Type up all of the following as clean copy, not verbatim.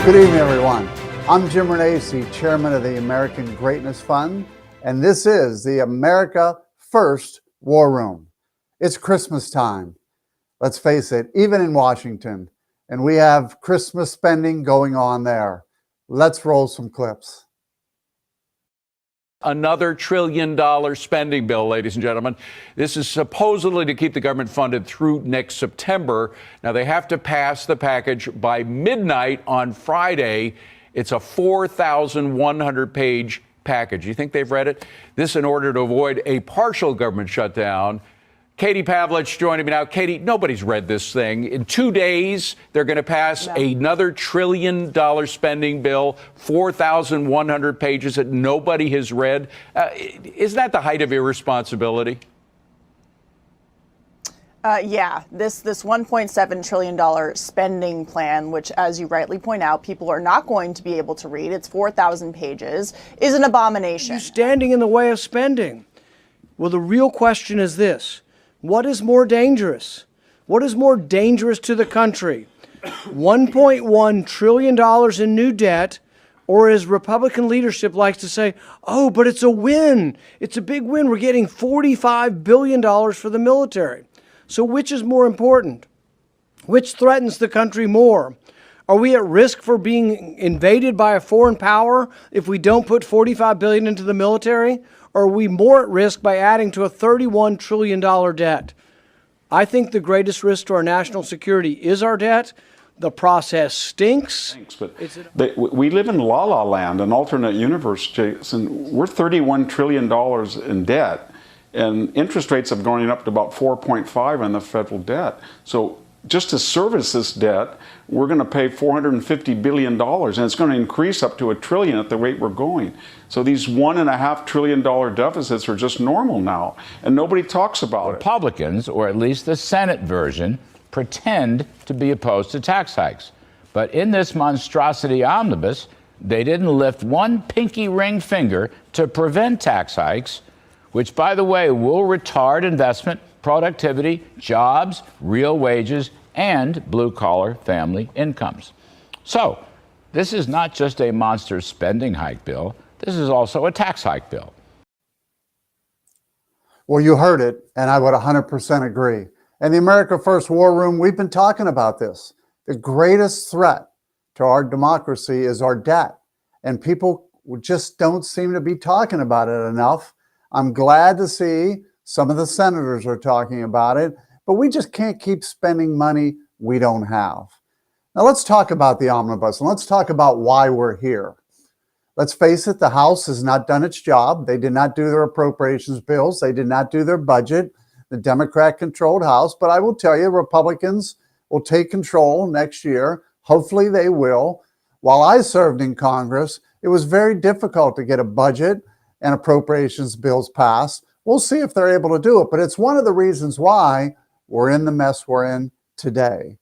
Good evening, everyone. I'm Jim Renacci, chairman of the American Greatness Fund, and this is the America First War Room. It's Christmas time. Let's face it, even in Washington, and we have Christmas spending going on there. Let's roll some clips. Another $1 trillion spending bill, ladies and gentlemen. This is supposedly to keep the government funded through next September. Now, they have to pass the package by midnight on Friday. It's a 4,100-page package. You think they've read it? This in order to avoid a partial government shutdown. Katie Pavlich joining me now. Katie, nobody's read this thing. In 2 days, they're going to pass another $1 trillion spending bill, 4,100 pages that nobody has read. Isn't that the height of irresponsibility? Yeah, this $1.7 trillion spending plan, which, as you rightly point out, people are not going to be able to read, it's 4,000 pages, is an abomination. You're standing in the way of spending. Well, the real question is this. What is more dangerous? What is more dangerous to the country? $1.1 trillion in new debt, or as Republican leadership likes to say, oh, but it's a win. It's a big win. We're getting $45 billion for the military. So which is more important? Which threatens the country more? Are we at risk for being invaded by a foreign power if we don't put $45 billion into the military? Or are we more at risk by adding to a $31 trillion debt? I think the greatest risk to our national security is our debt. The process stinks. But we live in la-la land, an alternate universe, Jason. We're $31 trillion in debt, and interest rates have gone up to about 4.5 on the federal debt. So just to service this debt, we're going to pay $450 billion, and it's going to increase up to $1 trillion at the rate we're going. So these $1.5 trillion deficits are just normal now, and nobody talks about it. Republicans, or at least the Senate version, pretend to be opposed to tax hikes. But in this monstrosity omnibus, they didn't lift one pinky ring finger to prevent tax hikes, which, by the way, will retard investment, productivity, jobs, real wages, and blue-collar family incomes. So this is not just a monster spending hike bill. This is also a tax hike bill. Well, you heard it, and I would 100% agree. And the America First War Room, we've been talking about this. The greatest threat to our democracy is our debt, and people just don't seem to be talking about it enough. I'm glad to see some of the senators are talking about it, but we just can't keep spending money we don't have. Now let's talk about the omnibus, and let's talk about why we're here. Let's face it, the House has not done its job. They did not do their appropriations bills. They did not do their budget. The Democrat-controlled House, but I will tell you, Republicans will take control next year. Hopefully they will. While I served in Congress, it was very difficult to get a budget and appropriations bills passed. We'll see if they're able to do it, but it's one of the reasons why we're in the mess we're in today.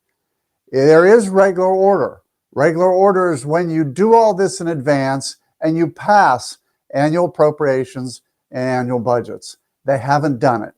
There is regular order. Regular order is when you do all this in advance and you pass annual appropriations and annual budgets. They haven't done it.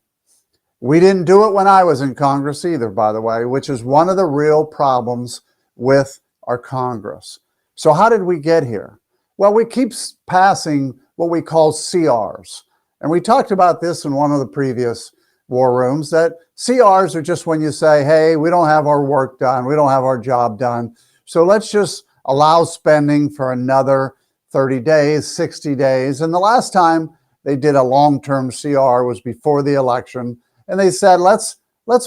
We didn't do it when I was in Congress either, by the way, which is one of the real problems with our Congress. So how did we get here? Well, we keep passing what we call CRs. And we talked about this in one of the previous war rooms, that CRs are just when you say, hey, we don't have our work done, we don't have our job done, so let's just allow spending for another 30 days, 60 days. And the last time they did a long-term CR was before the election, and they said, let's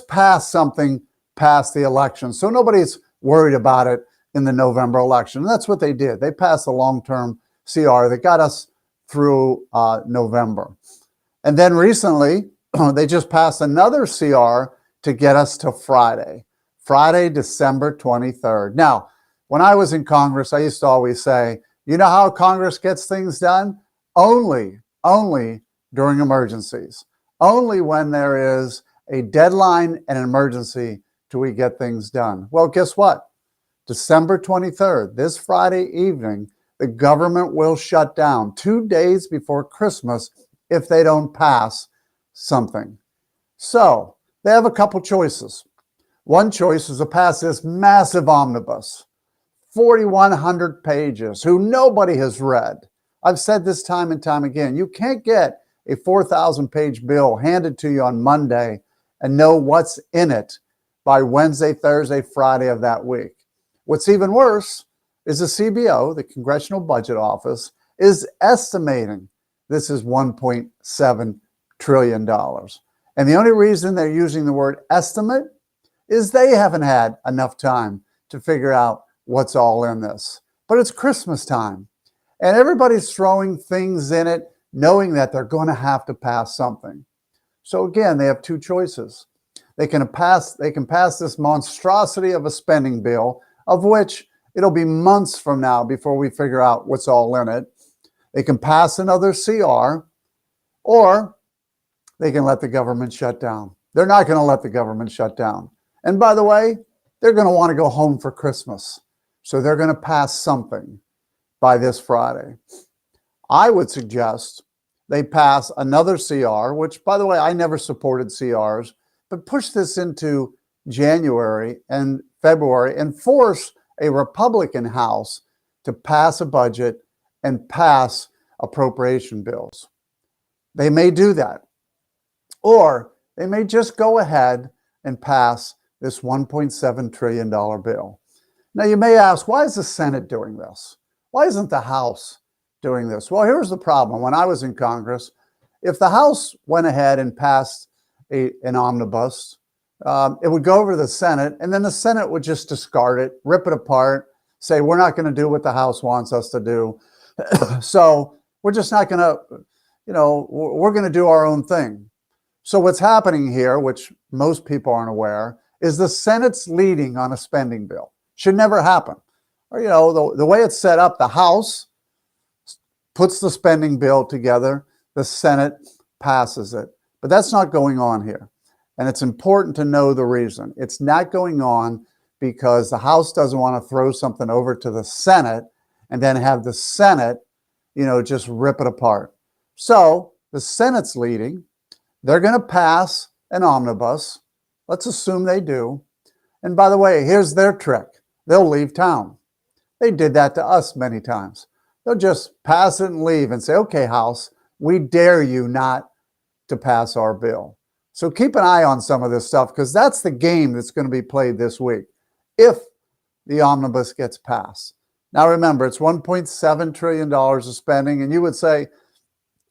pass something past the election, so nobody's worried about it in the November election. And that's what they did. They passed a long-term CR that got us through November. And then recently, they just passed another CR to get us to Friday, December 23rd. Now, when I was in Congress, I used to always say, you know how Congress gets things done? Only during emergencies. Only when there is a deadline and an emergency do we get things done. Well, guess what? December 23rd, this Friday evening, the government will shut down 2 days before Christmas if they don't pass something. So they have a couple choices. One choice is to pass this massive omnibus, 4,100 pages, who nobody has read. I've said this time and time again. You can't get a 4,000-page bill handed to you on Monday and know what's in it by Wednesday, Thursday, Friday of that week. What's even worse is the CBO, the Congressional Budget Office, is estimating this is $1.7 trillion. And the only reason they're using the word estimate is they haven't had enough time to figure out what's all in this. But it's Christmas time, and everybody's throwing things in it, knowing that they're going to have to pass something. So again, they have two choices. They can pass this monstrosity of a spending bill, of which it'll be months from now before we figure out what's all in it. They can pass another CR, or they can let the government shut down. They're not going to let the government shut down. And by the way, they're going to want to go home for Christmas. So they're going to pass something by this Friday. I would suggest they pass another CR, which, by the way, I never supported CRs, but push this into January and February and force a Republican House to pass a budget and pass appropriation bills. They may do that. Or they may just go ahead and pass this $1.7 trillion bill. Now, you may ask, why is the Senate doing this? Why isn't the House doing this? Well, here's the problem. When I was in Congress, if the House went ahead and passed an omnibus, it would go over to the Senate, and then the Senate would just discard it, rip it apart, say, we're not going to do what the House wants us to do. So we're just not going to, we're going to do our own thing. So what's happening here, which most people aren't aware, is the Senate's leading on a spending bill. Should never happen. Or, the way it's set up, the House puts the spending bill together, the Senate passes it. But that's not going on here. And it's important to know the reason. It's not going on because the House doesn't want to throw something over to the Senate and then have the Senate, just rip it apart. So the Senate's leading. They're going to pass an omnibus. Let's assume they do. And by the way, here's their trick. They'll leave town. They did that to us many times. They'll just pass it and leave and say, okay, House, we dare you not to pass our bill. So keep an eye on some of this stuff, because that's the game that's going to be played this week if the omnibus gets passed. Now remember, it's $1.7 trillion of spending, and you would say,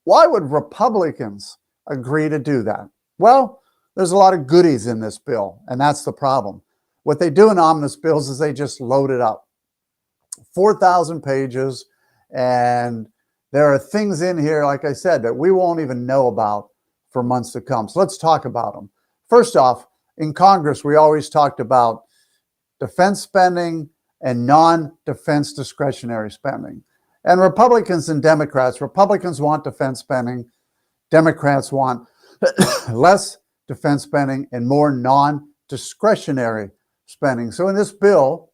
why would Republicans agree to do that? Well, there's a lot of goodies in this bill, and that's the problem. What they do in omnibus bills is they just load it up. 4,000 pages, and there are things in here, like I said, that we won't even know about for months to come. So let's talk about them. First off, in Congress, we always talked about defense spending and non-defense discretionary spending. And Republicans and Democrats, Republicans want defense spending, Democrats want less defense spending and more non-discretionary spending. So in this bill,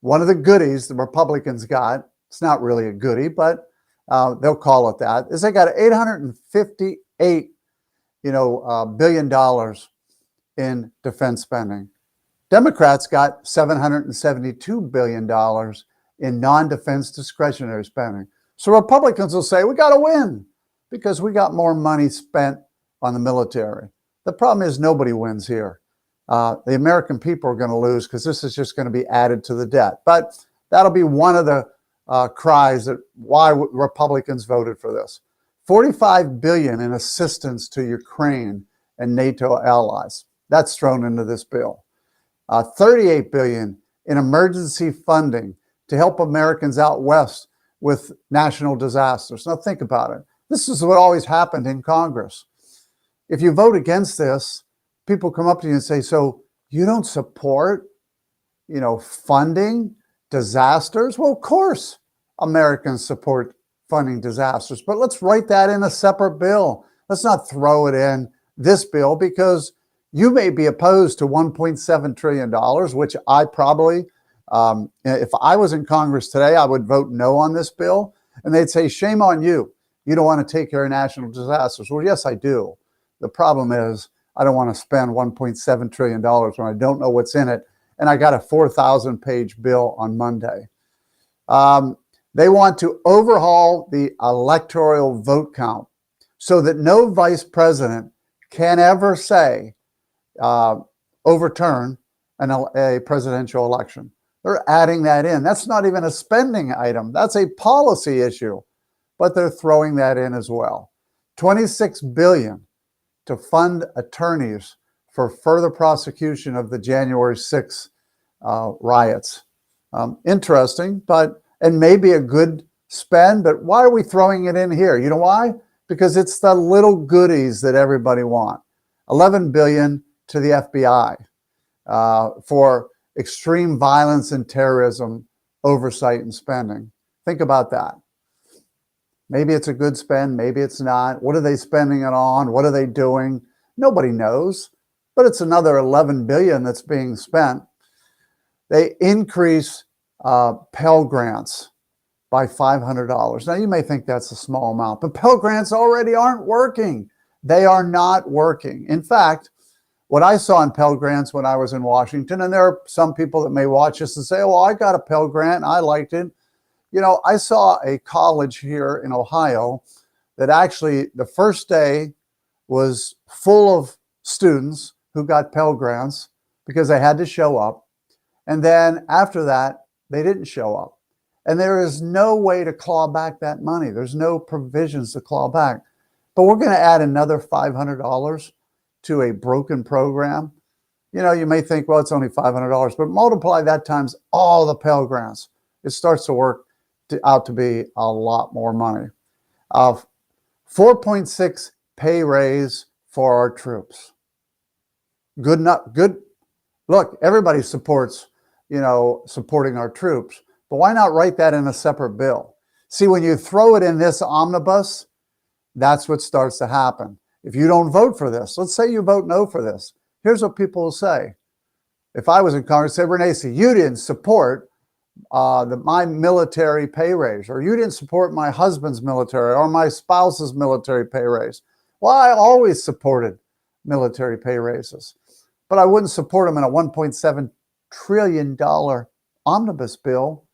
one of the goodies the Republicans got, it's not really a goodie, but they'll call it that, is they got $858 billion in defense spending. Democrats got $772 billion in non-defense discretionary spending. So Republicans will say, we got to win because we got more money spent on the military. The problem is nobody wins here. The American people are going to lose because this is just going to be added to the debt. But that'll be one of the cries that why Republicans voted for this. $45 billion in assistance to Ukraine and NATO allies. That's thrown into this bill. $38 billion in emergency funding to help Americans out west with national disasters. Now think about it. This is what always happened in Congress. If you vote against this, people come up to you and say, so you don't support, funding disasters? Well, of course, Americans support funding disasters, but let's write that in a separate bill. Let's not throw it in this bill, because you may be opposed to $1.7 trillion, which I probably, if I was in Congress today, I would vote no on this bill. And they'd say, shame on you. You don't want to take care of national disasters. Well, yes, I do. The problem is I don't want to spend $1.7 trillion when I don't know what's in it. And I got a 4,000-page bill on Monday. They want to overhaul the electoral vote count so that no vice president can ever say, overturn a presidential election. They're adding that in. That's not even a spending item. That's a policy issue, but they're throwing that in as well. $26 billion to fund attorneys for further prosecution of the January 6th riots. Interesting, and maybe a good spend, but why are we throwing it in here? You know why? Because it's the little goodies that everybody wants. $11 billion to the FBI for extreme violence and terrorism oversight and spending. Think about that. Maybe it's a good spend, maybe it's not. What are they spending it on? What are they doing? Nobody knows, but it's another $11 billion that's being spent. They increase Pell Grants by $500. Now, you may think that's a small amount, but Pell Grants already aren't working. They are not working. In fact, what I saw in Pell Grants when I was in Washington, and there are some people that may watch this and say, well, I got a Pell Grant and I liked it. You know, I saw a college here in Ohio that actually the first day was full of students who got Pell Grants because they had to show up. And then after that, they didn't show up. And there is no way to claw back that money. There's no provisions to claw back. But we're going to add another $500 to a broken program. You know, you may think, well, it's only $500, but multiply that times all the Pell Grants. It starts to work out to be a lot more money. 4.6 pay raise for our troops. Good enough. Good. Look, everybody supports, supporting our troops, but why not write that in a separate bill? See, when you throw it in this omnibus, that's what starts to happen. If you don't vote for this, let's say you vote no for this. Here's what people will say. If I was in Congress, say, Renee, you didn't support my military pay raise, or you didn't support my husband's military or my spouse's military pay raise. Well, I always supported military pay raises, but I wouldn't support them in a $1.7 trillion omnibus bill.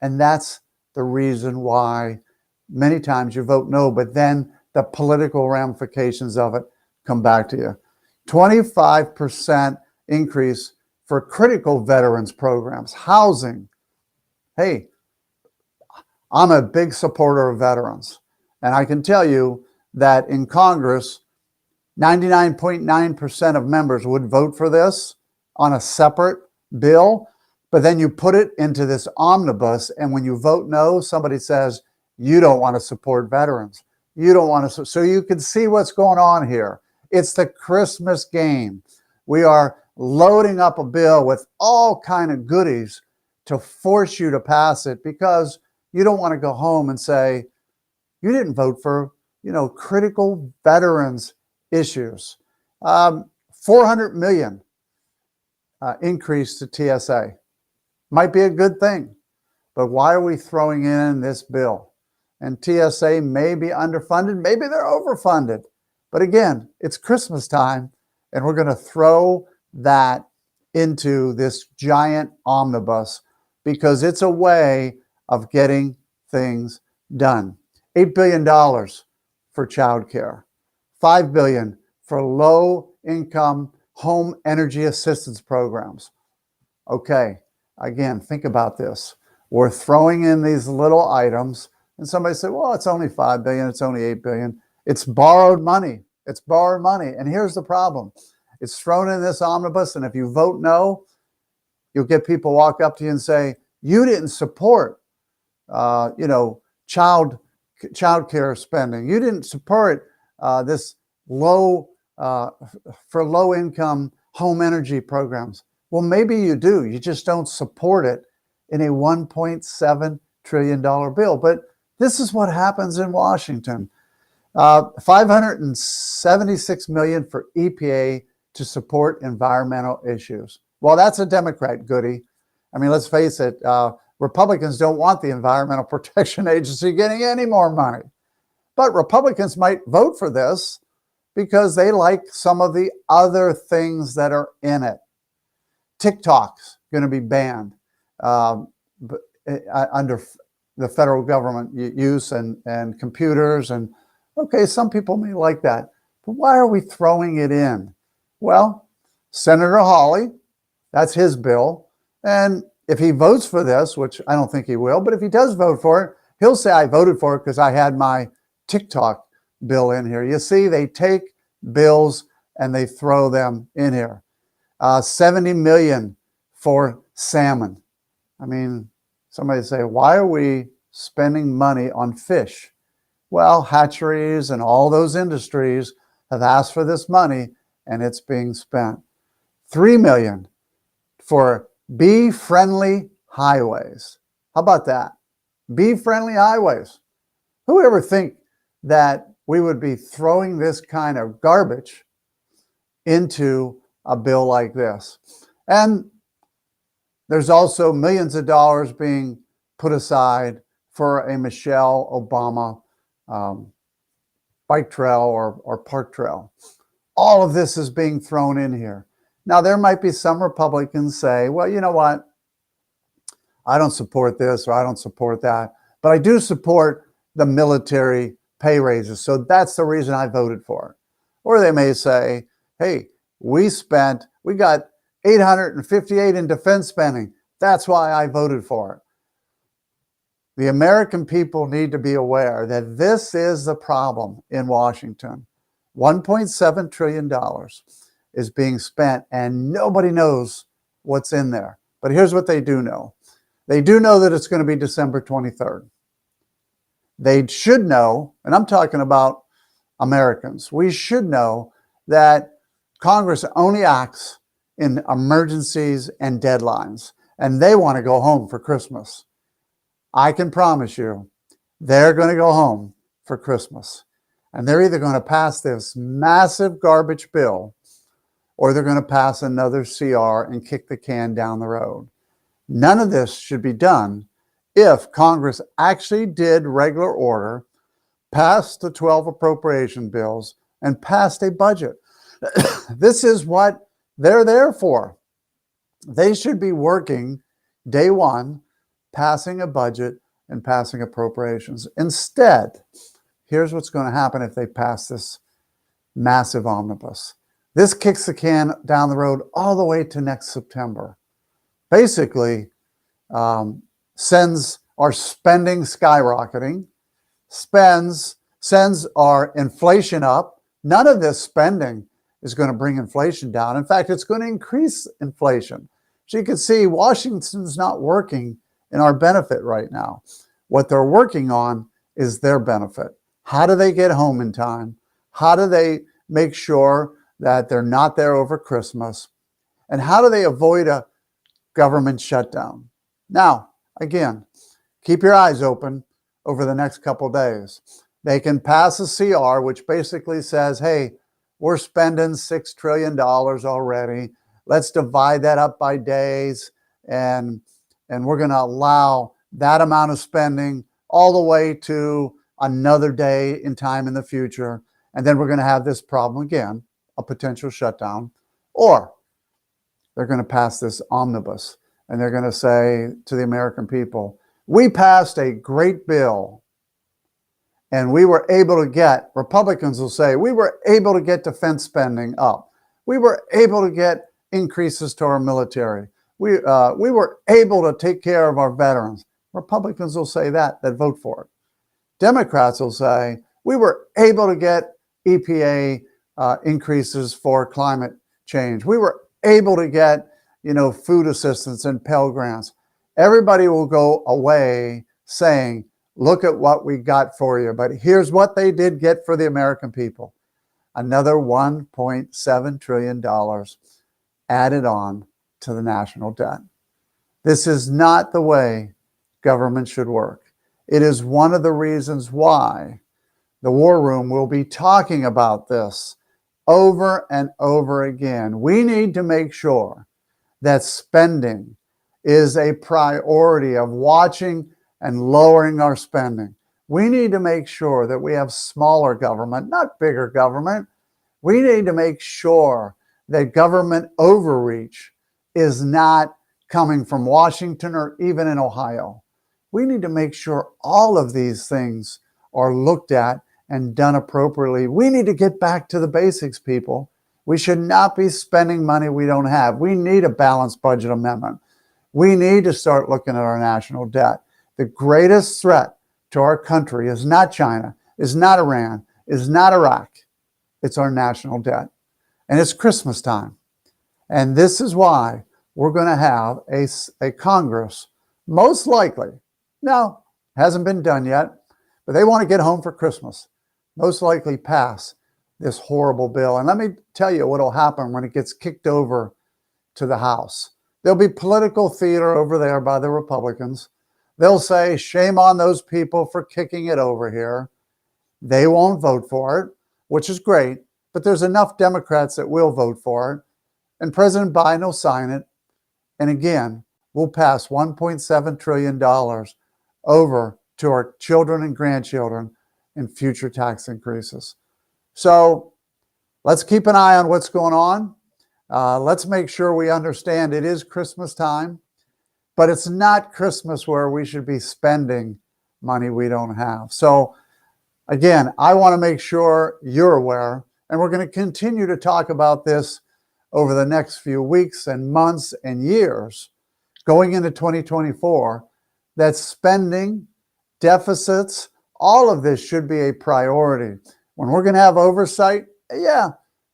And that's the reason why many times you vote no, but then the political ramifications of it come back to you. 25% increase for critical veterans programs, housing. Hey, I'm a big supporter of veterans. And I can tell you that in Congress, 99.9% of members would vote for this on a separate bill. But then you put it into this omnibus, and when you vote no, somebody says, you don't want to support veterans. You don't want to. So you can see what's going on here. It's the Christmas game. We are loading up a bill with all kind of goodies to force you to pass it because you don't want to go home and say, you didn't vote for, critical veterans issues. 400 million increase to TSA. Might be a good thing, but why are we throwing in this bill? And TSA may be underfunded, maybe they're overfunded. But again, it's Christmas time, and we're going to throw that into this giant omnibus because it's a way of getting things done. $8 billion for childcare, $5 billion for low-income home energy assistance programs. Okay, again, think about this. We're throwing in these little items, and somebody said, well, it's only $5 billion, it's only $8 billion. It's borrowed money. It's borrowed money. And here's the problem. It's thrown in this omnibus, and if you vote no, you'll get people walk up to you and say, you didn't support, child care spending. You didn't support this for low-income home energy programs. Well, maybe you do. You just don't support it in a $1.7 trillion bill. But this is what happens in Washington. $576 million for EPA to support environmental issues. Well, that's a Democrat goodie. I mean, let's face it, Republicans don't want the Environmental Protection Agency getting any more money. But Republicans might vote for this because they like some of the other things that are in it. TikTok's going to be banned under the federal government use and computers. And okay, some people may like that, but why are we throwing it in? Well, Senator Hawley, that's his bill. And if he votes for this, which I don't think he will, but if he does vote for it, he'll say I voted for it because I had my TikTok bill in here. You see, they take bills and they throw them in here. 70 million for salmon. I mean, somebody say, why are we spending money on fish? Well, hatcheries and all those industries have asked for this money and it's being spent. 3 million for bee-friendly highways. How about that? Bee-friendly highways. Who would ever think that we would be throwing this kind of garbage into a bill like this? And there's also millions of dollars being put aside for a Michelle Obama bike trail or park trail. All of this is being thrown in here. Now, there might be some Republicans say, well, you know what? I don't support this or I don't support that, but I do support the military pay raises. So that's the reason I voted for it. Or they may say, hey, we got 858 in defense spending. That's why I voted for it. The American people need to be aware that this is the problem in Washington. $1.7 trillion is being spent and nobody knows what's in there. But here's what they do know. They do know that it's going to be December 23rd. They should know, and I'm talking about Americans, we should know that Congress only acts in emergencies and deadlines, and they want to go home for Christmas. I can promise you, they're going to go home for Christmas. And they're either going to pass this massive garbage bill or they're going to pass another CR and kick the can down the road. None of this should be done if Congress actually did regular order, passed the 12 appropriation bills, and passed a budget. This is what they're there for. They should be working day one, passing a budget and passing appropriations. Instead, here's what's going to happen if they pass this massive omnibus. This kicks the can down the road all the way to next September. Basically, sends our spending skyrocketing, sends our inflation up. None of this spending is going to bring inflation down. In fact, it's going to increase inflation. So you can see Washington's not working in our benefit right now. What they're working on is their benefit. How do they get home in time? How do they make sure that they're not there over Christmas? And how do they avoid a government shutdown? Now, again, keep your eyes open over the next couple of days. They can pass a CR, which basically says, hey, we're spending $6 trillion already. Let's divide that up by days, and we're going to allow that amount of spending all the way to another day in time in the future. And then we're going to have this problem again, a potential shutdown. Or they're going to pass this omnibus, and they're going to say to the American people, we passed a great bill. And we were able to get, Republicans will say, we were able to get defense spending up. We were able to get increases to our military. We were able to take care of our veterans. Republicans will say that vote for it. Democrats will say, we were able to get EPA increases for climate change. We were able to get, food assistance and Pell Grants. Everybody will go away saying, look at what we got for you. But here's what they did get for the American people. Another $1.7 trillion added on to the national debt. This is not the way government should work. It is one of the reasons why the War Room will be talking about this over and over again. We need to make sure that spending is a priority of watching and lowering our spending. We need to make sure that we have smaller government, not bigger government. We need to make sure that government overreach is not coming from Washington or even in Ohio. We need to make sure all of these things are looked at and done appropriately. We need to get back to the basics, people. We should not be spending money we don't have. We need a balanced budget amendment. We need to start looking at our national debt. The greatest threat to our country is not China, is not Iran, is not Iraq. It's our national debt. And it's Christmas time. And this is why we're going to have a Congress, most likely, now, hasn't been done yet, but they want to get home for Christmas, most likely pass this horrible bill. And let me tell you what will happen when it gets kicked over to the House. There'll be political theater over there by the Republicans. They'll say, shame on those people for kicking it over here. They won't vote for it, which is great, but there's enough Democrats that will vote for it. And President Biden will sign it. And again, we'll pass $1.7 trillion over to our children and grandchildren in future tax increases. So let's keep an eye on what's going on. Let's make sure we understand it is Christmas time, but it's not Christmas where we should be spending money we don't have. So again, I want to make sure you're aware, and we're going to continue to talk about this over the next few weeks and months and years going into 2024, that spending, deficits, all of this should be a priority. When we're going to have oversight, yeah,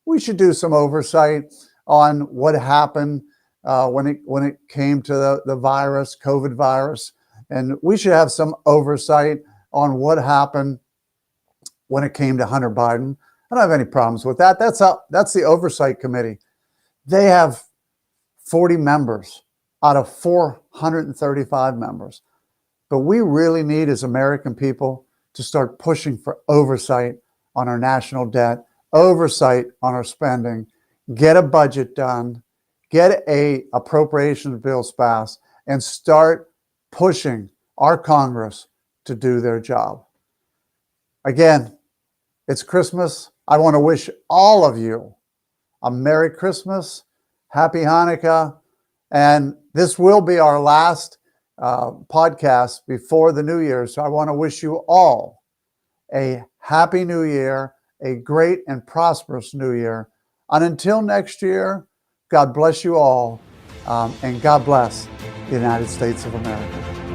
we should do some oversight on what happened when it came to the virus, COVID virus. And we should have some oversight on what happened when it came to Hunter Biden. I don't have any problems with that. That's the Oversight Committee. They have 40 members out of 435 members. But we really need, as American people, to start pushing for oversight on our national debt, oversight on our spending, get a budget done, get a appropriations bills passed, and start pushing our Congress to do their job. Again, it's Christmas. I want to wish all of you a Merry Christmas, Happy Hanukkah, and this will be our last podcast before the New Year. So I want to wish you all a Happy New Year, a great and prosperous New Year. And until next year, God bless you all, and God bless the United States of America.